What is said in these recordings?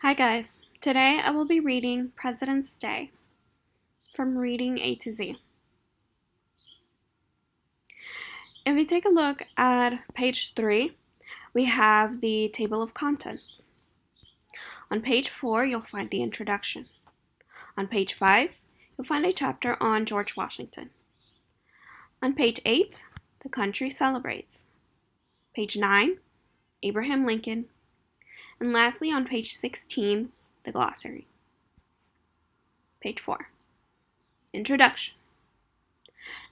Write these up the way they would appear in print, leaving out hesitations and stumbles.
Hi guys, today I will be reading President's Day from Reading A to Z. If we take a look at page 3, we have the table of contents. On page 4, you'll find the introduction. On page 5, you'll find a chapter on George Washington. On page 8, the country celebrates. Page 9, Abraham Lincoln. And lastly, on page 16, the glossary. Page 4, Introduction.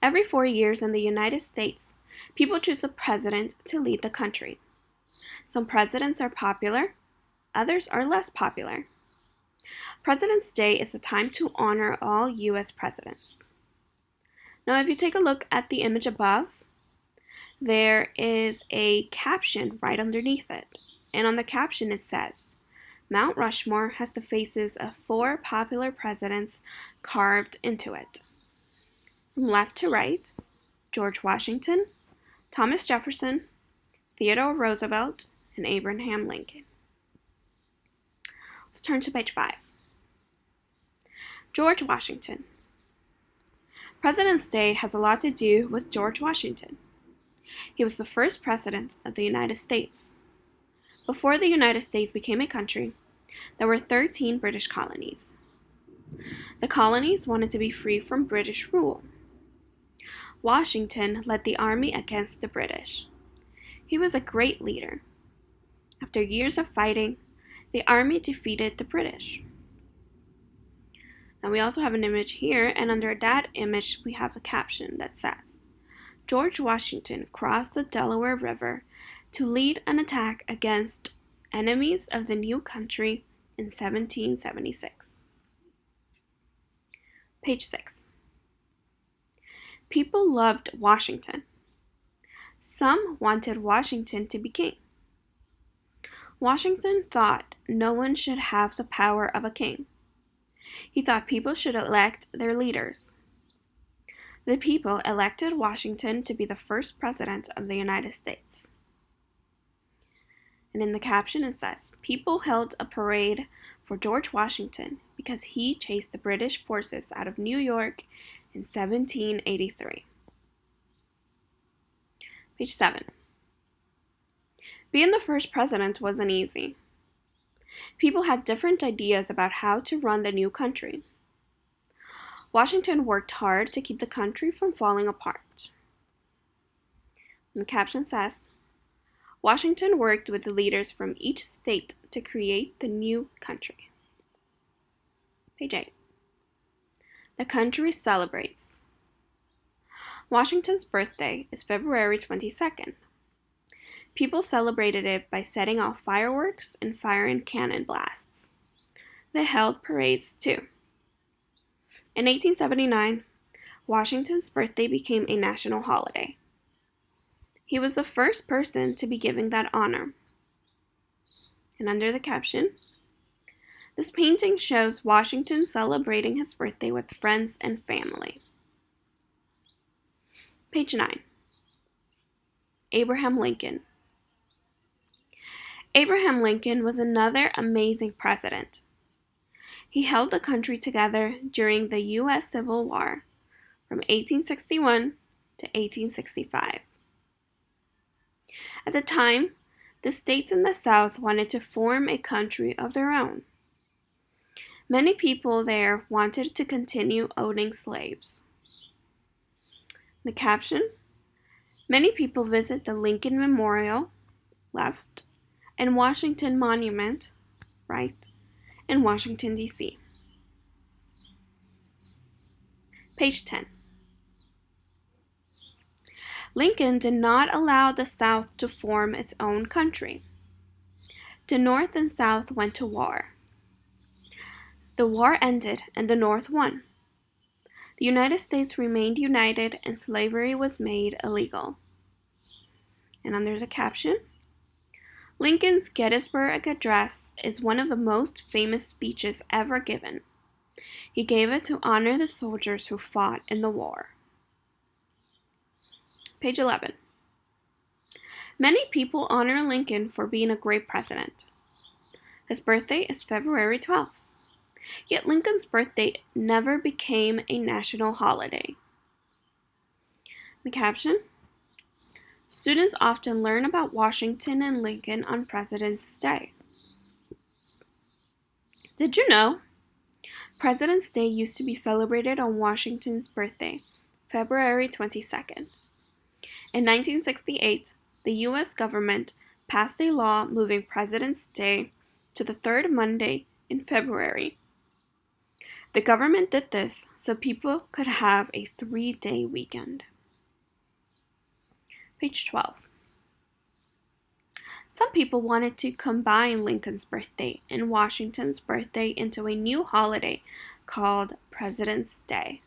Every 4 years in the United States, people choose a president to lead the country. Some presidents are popular, others are less popular. President's Day is a time to honor all U.S. presidents. Now, if you take a look at the image above, there is a caption right underneath it. And on the caption it says, Mount Rushmore has the faces of 4 popular presidents carved into it. From left to right, George Washington, Thomas Jefferson, Theodore Roosevelt, and Abraham Lincoln. Let's turn to page 5. George Washington. President's Day has a lot to do with George Washington. He was the first president of the United States. Before the United States became a country, there were 13 British colonies. The colonies wanted to be free from British rule. Washington led the army against the British. He was a great leader. After years of fighting, the army defeated the British. Now we also have an image here, and under that image we have a caption that says, George Washington crossed the Delaware River to lead an attack against enemies of the new country in 1776. Page 6. People loved Washington. Some wanted Washington to be king. Washington thought no one should have the power of a king. He thought people should elect their leaders. The people elected Washington to be the first president of the United States. And in the caption it says, people held a parade for George Washington because he chased the British forces out of New York in 1783. Page 7. Being the first president wasn't easy. People had different ideas about how to run the new country. Washington worked hard to keep the country from falling apart. And the caption says, Washington worked with the leaders from each state to create the new country. Page 8. The country celebrates. Washington's birthday is February 22nd. People celebrated it by setting off fireworks and firing cannon blasts. They held parades too. In 1879, Washington's birthday became a national holiday. He was the first person to be given that honor. And under the caption, this painting shows Washington celebrating his birthday with friends and family. Page 9. Abraham Lincoln. Abraham Lincoln was another amazing president. He held the country together during the U.S. Civil War from 1861 to 1865. At the time, the states in the South wanted to form a country of their own. Many people there wanted to continue owning slaves. The caption, many people visit the Lincoln Memorial, left, and Washington Monument, right, in Washington, D.C. Page 10. Lincoln did not allow the South to form its own country. The North and South went to war. The war ended and the North won. The United States remained united and slavery was made illegal. And under the caption, Lincoln's Gettysburg Address is one of the most famous speeches ever given. He gave it to honor the soldiers who fought in the war. Page 11. Many people honor Lincoln for being a great president. His birthday is February 12th. Yet Lincoln's birthday never became a national holiday. The caption: students often learn about Washington and Lincoln on President's Day. Did you know? President's Day used to be celebrated on Washington's birthday, February 22nd. In 1968, the U.S. government passed a law moving President's Day to the third Monday in February. The government did this so people could have a 3-day weekend. Page 12. Some people wanted to combine Lincoln's birthday and Washington's birthday into a new holiday called President's Day.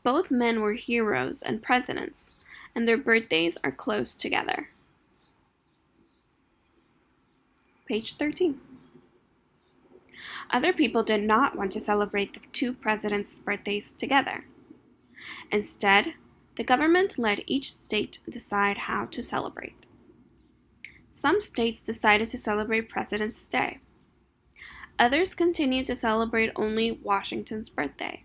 Both men were heroes and presidents, and their birthdays are close together. Page 13. Other people did not want to celebrate the two presidents' birthdays together. Instead, the government let each state decide how to celebrate. Some states decided to celebrate President's Day. Others continued to celebrate only Washington's birthday.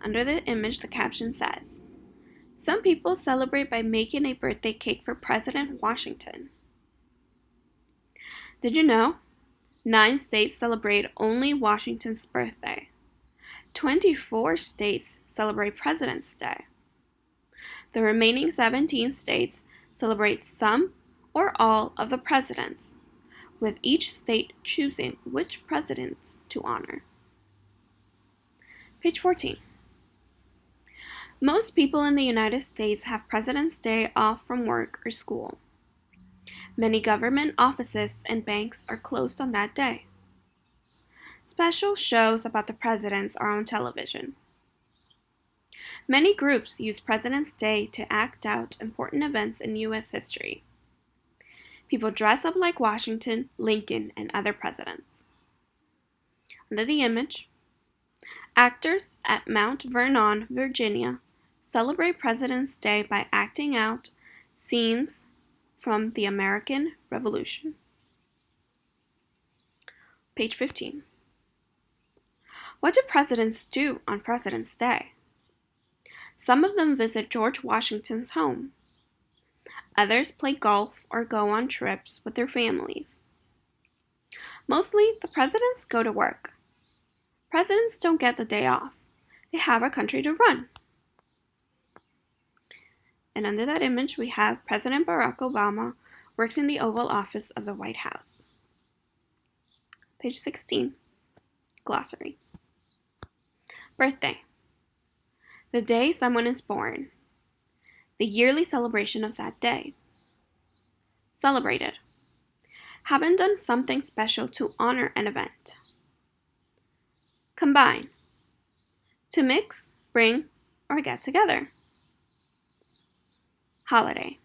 Under the image, the caption says, "Some people celebrate by making a birthday cake for President Washington." Did you know? 9 states celebrate only Washington's birthday. 24 states celebrate President's Day. The remaining 17 states celebrate some or all of the presidents, with each state choosing which presidents to honor. Page 14. Most people in the United States have President's Day off from work or school. Many government offices and banks are closed on that day. Special shows about the presidents are on television. Many groups use President's Day to act out important events in U.S. history. People dress up like Washington, Lincoln, and other presidents. Under the image, actors at Mount Vernon, Virginia, celebrate President's Day by acting out scenes from the American Revolution. Page 15. What do presidents do on President's Day? Some of them visit George Washington's home. Others play golf or go on trips with their families. Mostly, the presidents go to work. Presidents don't get the day off. They have a country to run. And under that image, we have President Barack Obama works in the Oval Office of the White House. Page 16, glossary. Birthday. The day someone is born. The yearly celebration of that day. Celebrated. Having done something special to honor an event. Combine. To mix, bring, or get together. Holiday.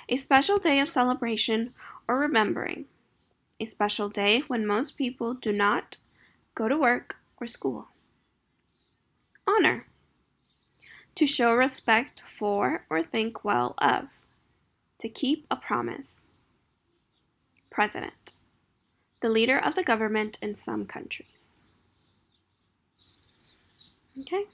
A special day of celebration or remembering. A special day when most people do not go to work or school. Honor. To show respect for or think well of. To keep a promise. President. The leader of the government in some countries. Okay.